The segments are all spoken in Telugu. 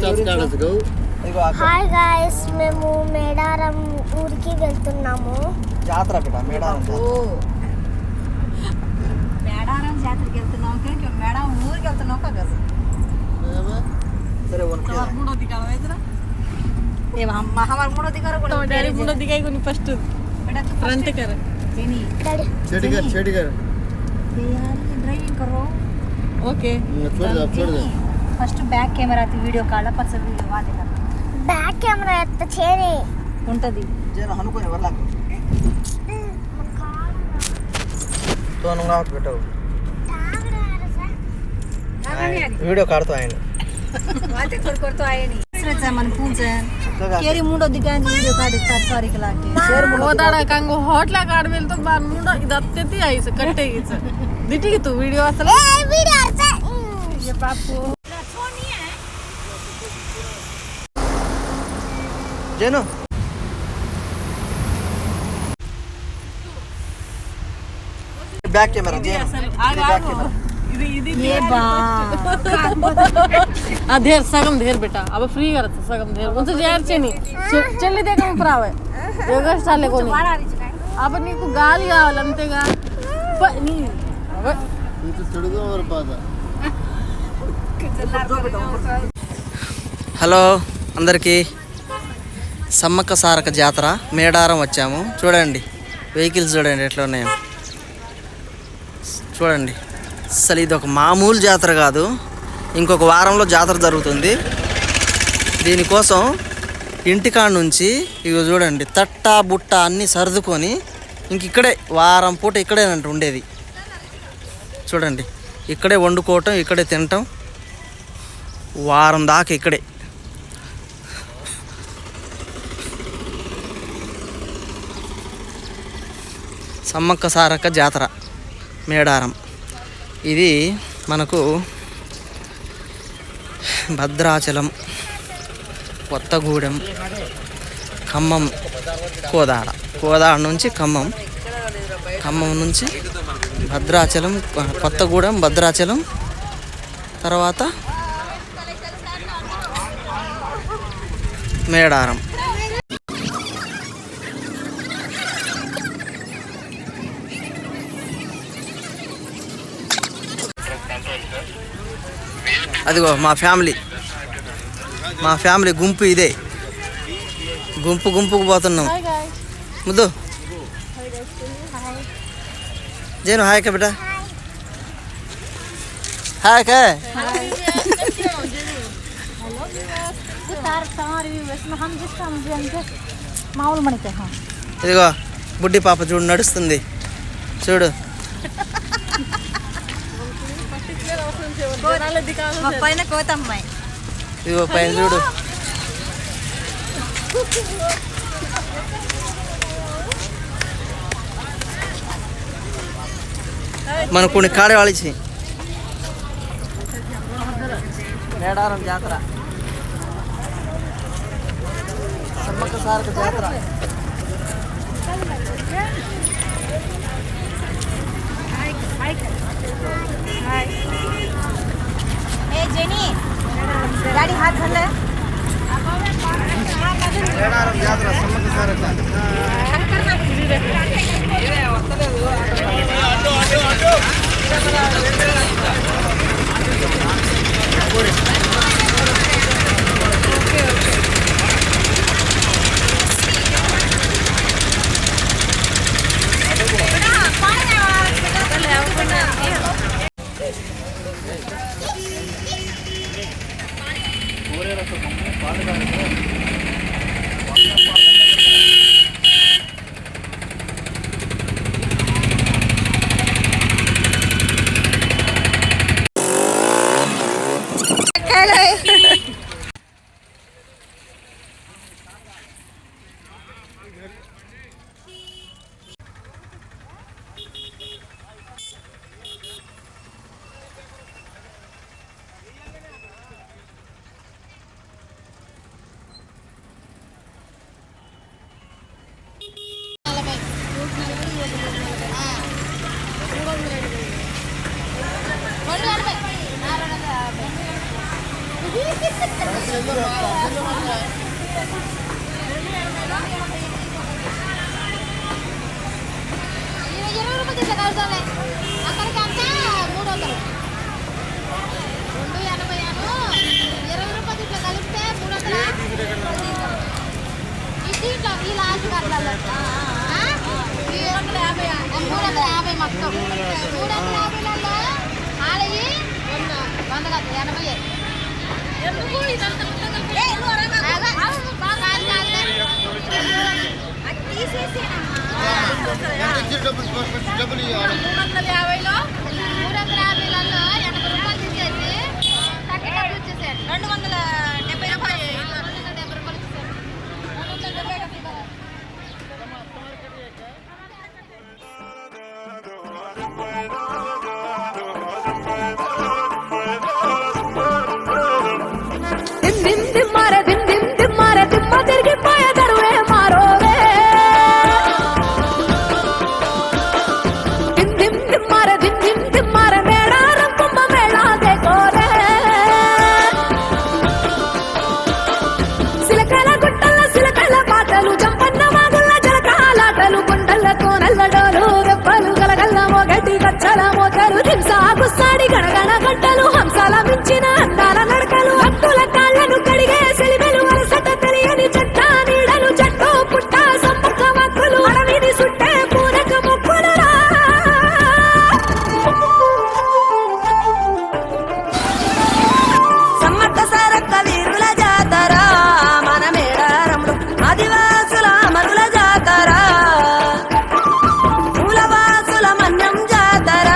హాయ్ గాయ్స్, మేము మేడారం ఊరికి వెళ్తున్నాము. జాతర బిడ్డ, మేడారం మేడారం జాతరకి వెళ్తున్నాం. మేడారం ఊరికి వెళ్తున్నాం కదా. సరే మూడో దిగాలి వైద్యురా हमारे मुंडो दिखा रहा है डैडी मुंडो दिखाई कोनी फर्स्ट फ्रंट कर जेनी छेड़ी कर ये यार ड्राइविंग करो ओके छोड़ दे फर्स्ट बैक कैमरा थी वीडियो काढला पछ वीडियो वादे कर బ్యాక్ కెమెరా ఎత్త చేని ఉంటది జేన హనుకొని వర్లా तो अनुगा बेटो वीडियो काढतो आहे वाते करतो आहे नी दुसऱ्याचा मन पूंच केरी मुंडो दिखाई वीडियो काढतात सॉरी केला की शेर होताडा कांगो हॉटला काढवेल तो बार मुंडो इदत्तेती आईस कट्टेगीच दिटी तू वीडियो असला ए वीडियो असा ये पापू सोनी है जेनो बैक कैमरा जेनो बैक कैमरा ये बा धेर सगम धेर बेटा अब फ्री करत सगम धेर उंच जायचे చెల్లి దగ్గర ప్రావే యోగ స్టాలే కోని अब నీకు గాలి కావాలి అంతేగా నీ ఇంత చెడుగా వర పాద హలో అందరికీ సమ్మక్క సారక జాతర మేడారం వచ్చాము. చూడండి వెహికల్స్ చూడండి ఎట్లా ఉన్నాయో చూడండి. అసలు ఇది ఒక మామూలు జాతర కాదు, ఇంకొక వారంలో జాతర జరుగుతుంది. దీనికోసం ఇంటికాడ నుంచి ఇగో చూడండి తట్ట బుట్ట అన్నీ సర్దుకొని ఇక్కడే వారం పూట ఇక్కడేనంట ఉండేది. చూడండి ఇక్కడే వండుకోవటం, ఇక్కడే తినటం, వారం దాకా ఇక్కడే. సమ్మక్క సారక్క జాతర మేడారం. ఇది మనకు భద్రాచలం, కొత్తగూడెం, ఖమ్మం, కోదాడ నుంచి ఖమ్మం, ఖమ్మం నుంచి భద్రాచలం, కొత్తగూడెం, భద్రాచలం, తర్వాత మేడారం. అదిగో మా ఫ్యామిలీ గుంపు ఇదే. గుంపుకు పోతున్నాం. ముద్దు జేను హాయ్ కా బేటా హాయ్ కా ఇదిగో బుడ్డి పాప చూడు నడుస్తుంది చూడు. పైన కోతమ్మాయి ఇదిగో పైన చూడు. మన కొన్ని కాడే వాడిచి మేడారం జాతర, సమ్మక్క సారక జాతర. ए जेनी गाड़ी हाथ धर ले మేడారం జాతర సమ్మక్క సారక. అక్కడికి అంతా 300 280 20 రూపాయలు ఇట్లా కలిపితే 300 దీంట్లో ఈ లాస్ట్ కట్లలో 350 మొత్తం 350లలో ఆడయి 100 80 350లలో 80 రూపాయలు తీసేసి 30 ఇచ్చేసారు 270 రూపాయలు 270 రూపాయలు ఇచ్చేసారు. సాడి గణగణ గంటలు హంసాల మించిన అందాల నడకలు హక్కుల కాళ్ళను కడిగే సెలిమెలు అలసట తెలియని చెట్ట నీడలు చెట్టు పుట్ట సమ్మక్క మక్కులు అడవిని సుట్టే పూరక మొక్కులు సమ్మక్క సారక్క వీరుల జాతర మన మేడారంలో ఆదివాసుల మరుల జాతర మూలవాసుల మన్యం జాతర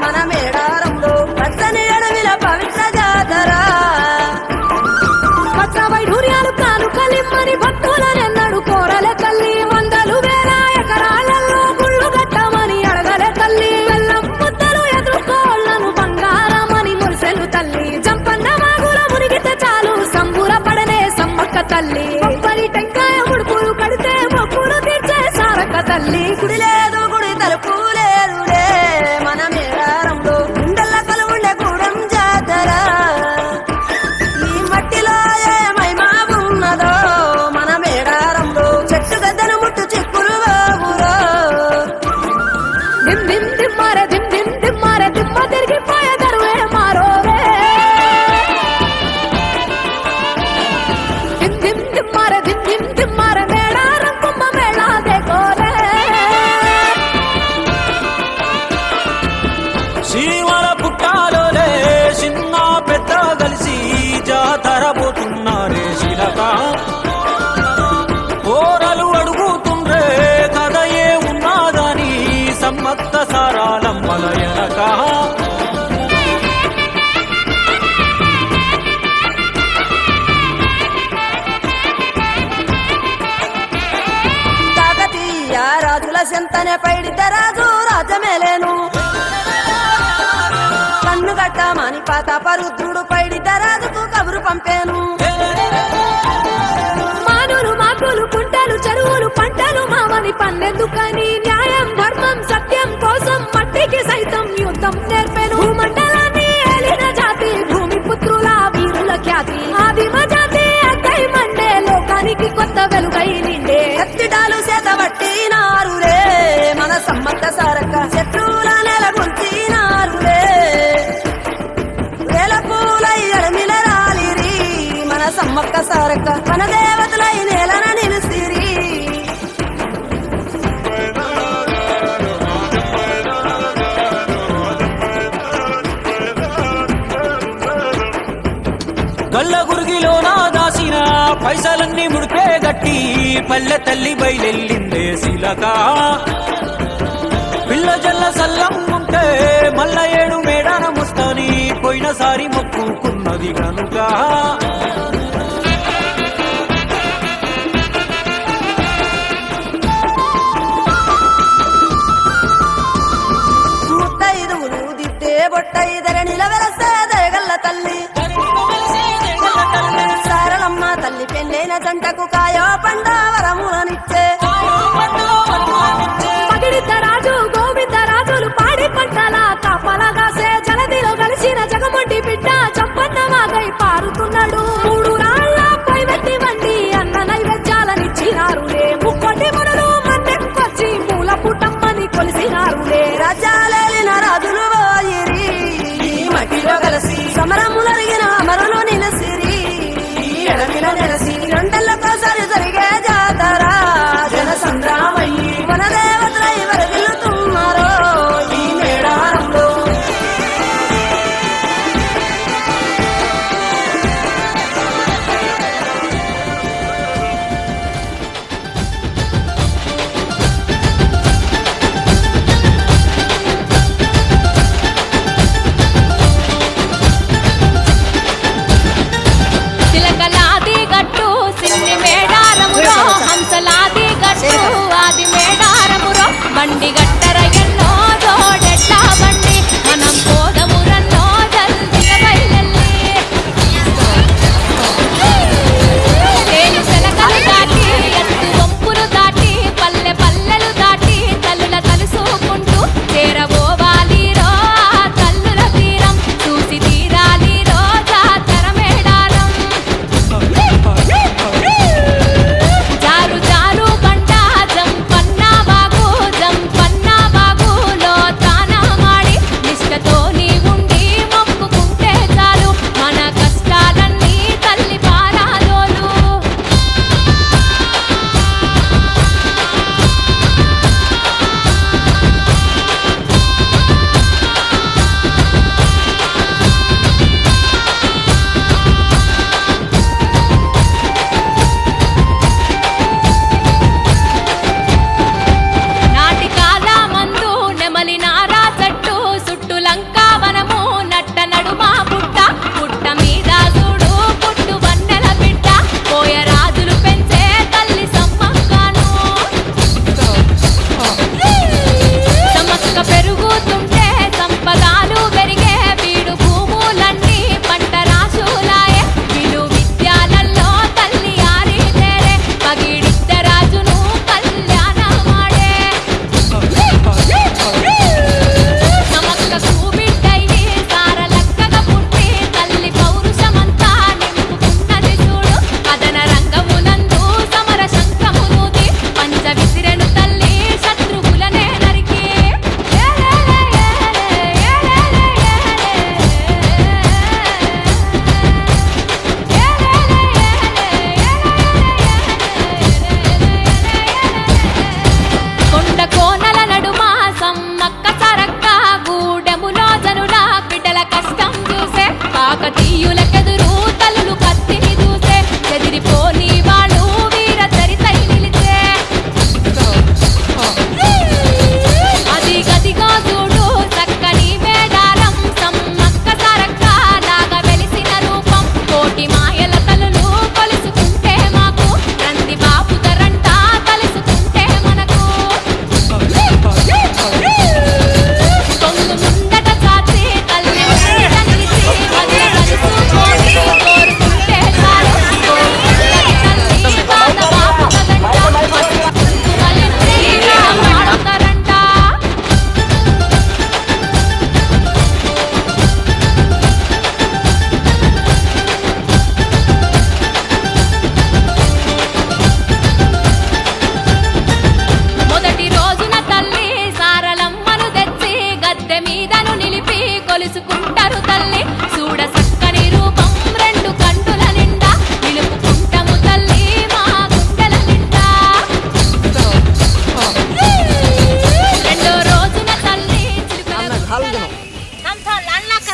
మన మేడారంలో పచ్చని అడవిల పవిత్ర జాతర పచ్చ వైఢూర్యాలు కాను కలిమ్మని భక్తులనెన్నడు కోరలే తల్లి వందలు వేల ఎకరాలలో గుళ్ళు కట్టమని అడగలే తల్లి బెల్లం ముద్దలు ఎదుర్కోళ్లను బంగారమని మురిసెలు తల్లి జంపన్న వాగుల మునిగితే చాలు సంబూర పడనే సమ్మక్క తల్లి కొబ్బరి టెంకాయ ముడుపులు కడితే మొక్కులు తీర్చే సారక్క తల్లి గుడి లేదు గుడి తలుపు లేదులే మన మేడారంలో గుండెల్ల కలువుండే గూడెం జాతర ఈ మట్టిలో ఏ మహిమా ఉన్నదో మన మేడారంలో చెట్టు గద్దను ముట్టు చిక్కులు బాబురో దిమ్ దిమ్ దిమ్మారే దిమ్ దిమ్ దిమ్మారే దిమ్మ తిరిగిపోయే దరువే మారోవే దిమ్ దిమ్ దిమ్మారే దిమ్ దిమ్ దిమ్మారే మేడారం కుంభ మేళా దేకోరే శ్రీవర పుట్టాలోనే చిన్న పెద్ద కలిసి జాతర పోతున్నారే శిలక ఓరలు అడుగుతుండ్రే కథయే ఉన్నాదని సమ్మక్క సారాలమ్మల ఎనక కాకతీయ రాజుల చెంతనే పైడిత రాజు రాజమేలేను కన్ను గట్టమని పాతాపరుద్రుడు పైడిత రాజుకు కబురు పంపేను మానులు మాకులు కుంటలు చెరువులు పంటలు మామని పన్నెందుకని న్యాయం ధర్మం సత్యం కోసం మట్టికి సైతం యుద్ధం నేర్పెను భూమండలాన్ని ఏలిన జాతి భూమి పుత్రుల వీరుల ఖ్యాతి ఆదిమ జాతి అక్కై మండే లోకానికి కొత్త వెలుగై నిండే కత్తిడాలు చేతబట్టినారులే మన సమ్మక్క సారక్క శత్రువుల నెలగొల్చినారులే వేల పూలై అడమిల రాలిరి మన సమ్మక్క సారక్క మన దేవతలై నేలన నిలిసిరి గల్ల గురిగిలోన దాసిన పైసలన్నీ ముడిపే గట్టి పల్లె తల్లి బయలెల్లిందే శిలక పిల్ల జల్ల సల్లం ఉంటే మల్ల ఏడు మేడాన ముస్తాని పోయినసారి మొక్కుకున్నది కనుక ముత్తైదువులు దిద్దే బొట్టైదర నిలవెలసే దయగల్ల తల్లి సారలమ్మ తల్లి పెళ్ళైన జంటకు కాయో పండ వరములనిచ్చే పగిడిత రాజు గోవింద రాజులు పాడి పంటల కాపలగాసే జలదిలో కలిసిన జగమొండి బిడ్డ చంపన్న వాగై పారుతున్నాడు మూడు రాళ్ళ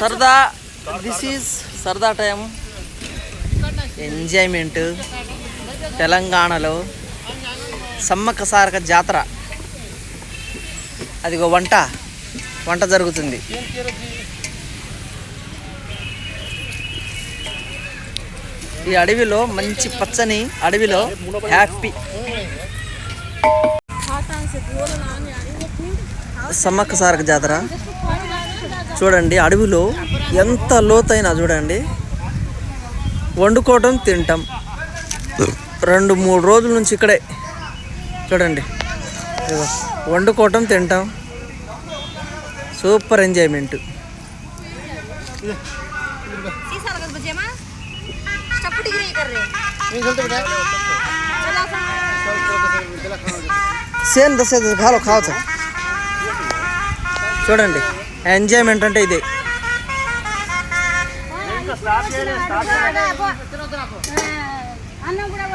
సరదా, దిస్ ఈజ్ సరదా టైం ఎంజాయ్మెంట్. తెలంగాణలో సమ్మక్క సారక జాతర, అదిగో వంట జరుగుతుంది. ఈ అడవిలో మంచి పచ్చని అడవిలో హ్యాపీ. సమ్మక్క సారక జాతర చూడండి. అడవిలో ఎంత లోతైనా చూడండి. వండుకోవటం, తింటాం. 2-3 రోజుల నుంచి ఇక్కడే చూడండి. వండుకోవటం, తింటాం. Super enjoyment. సేమ్ దశ కావచ్చు. చూడండి, ఎంజాయ్మెంట్ అంటే ఇదే. అన్నం కూడా